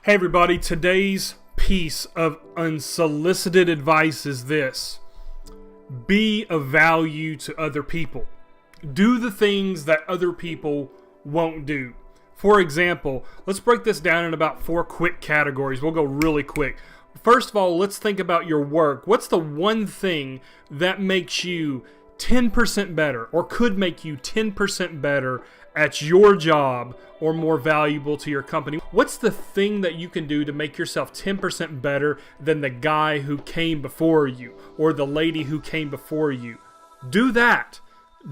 Hey everybody, today's piece of unsolicited advice is this. Be of value to other people. Do the things that other people won't do. For example, let's break this down in about 4 quick categories. We'll go really quick. First of all, let's think about your work. What's the one thing that makes you 10% better or could make you 10% better at your job or more valuable to your company? What's the thing that you can do to make yourself 10% better than the guy who came before you or the lady who came before you? Do that.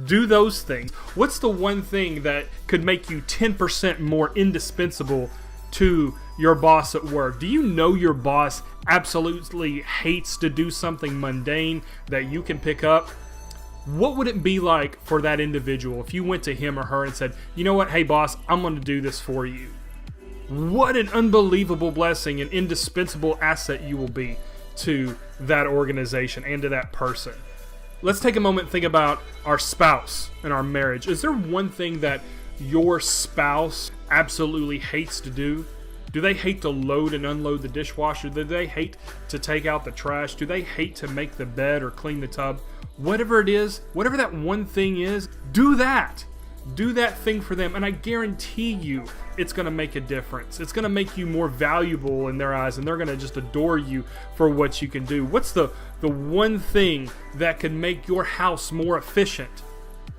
Do those things. What's the one thing that could make you 10% more indispensable to your boss at work? Do you know your boss absolutely hates to do something mundane that you can pick up? What would it be like for that individual if you went to him or her and said, you know what, hey boss, I'm going to do this for you? What an unbelievable blessing and indispensable asset you will be to that organization and to that person. Let's take a moment and think about our spouse and our marriage. Is there one thing that your spouse absolutely hates to do? Do they hate to load and unload the dishwasher? Do they hate to take out the trash? Do they hate to make the bed or clean the tub? Whatever it is, whatever that one thing is, do that. Do that thing for them, and I guarantee you it's going to make a difference. It's going to make you more valuable in their eyes, and they're going to just adore you for what you can do. What's the one thing that could make your house more efficient?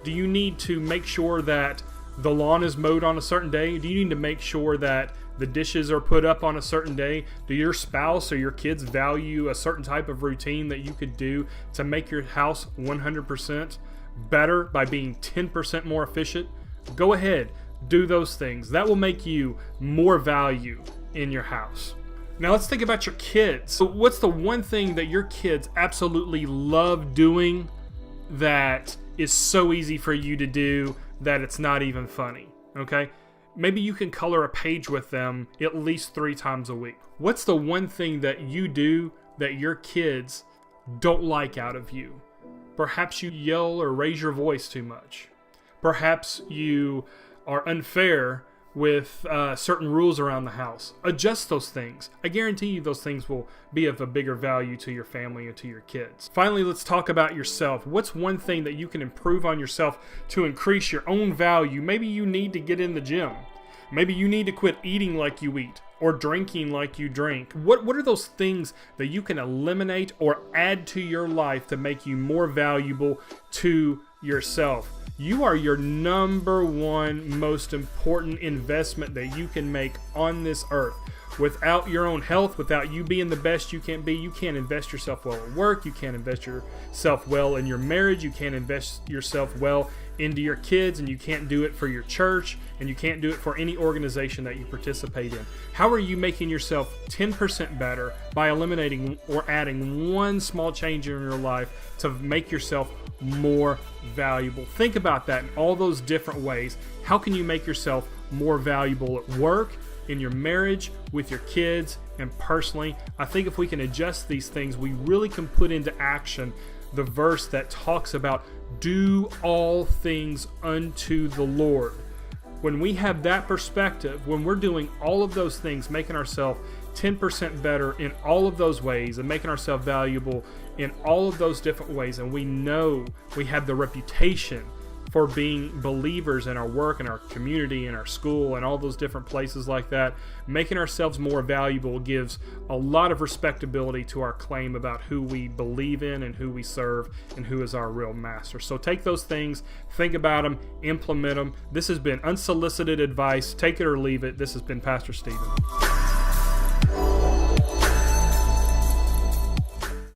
Do you need to make sure that the lawn is mowed on a certain day? Do you need to make sure that the dishes are put up on a certain day? Do your spouse or your kids value a certain type of routine that you could do to make your house 100% better by being 10% more efficient? Go ahead, do those things. That will make you more value in your house. Now let's think about your kids. So what's the one thing that your kids absolutely love doing that is so easy for you to do that it's not even funny? Okay? Maybe you can color a page with them at least 3 times a week. What's the one thing that you do that your kids don't like out of you? Perhaps you yell or raise your voice too much. Perhaps you are unfair with certain rules around the house. Adjust those things. I guarantee you those things will be of a bigger value to your family and to your kids. Finally, let's talk about yourself. What's one thing that you can improve on yourself to increase your own value? Maybe you need to get in the gym. Maybe you need to quit eating like you eat or drinking like you drink. What are those things that you can eliminate or add to your life to make you more valuable to yourself? You are your number one most important investment that you can make on this earth. Without your own health, without you being the best you can be, you can't invest yourself well at work, you can't invest yourself well in your marriage, you can't invest yourself well into your kids, and you can't do it for your church, and you can't do it for any organization that you participate in. How are you making yourself 10% better by eliminating or adding one small change in your life to make yourself more valuable? Think about that in all those different ways. How can you make yourself more valuable at work, in your marriage, with your kids, and personally? I think if we can adjust these things, we really can put into action the verse that talks about do all things unto the Lord. When we have that perspective, when we're doing all of those things, making ourselves 10% better in all of those ways and making ourselves valuable in all of those different ways, and we know we have the reputation for being believers in our work, in our community, in our school, and all those different places like that, making ourselves more valuable gives a lot of respectability to our claim about who we believe in and who we serve and who is our real master. So take those things, think about them, implement them. This has been unsolicited advice. Take it or leave it. This has been Pastor Stephen.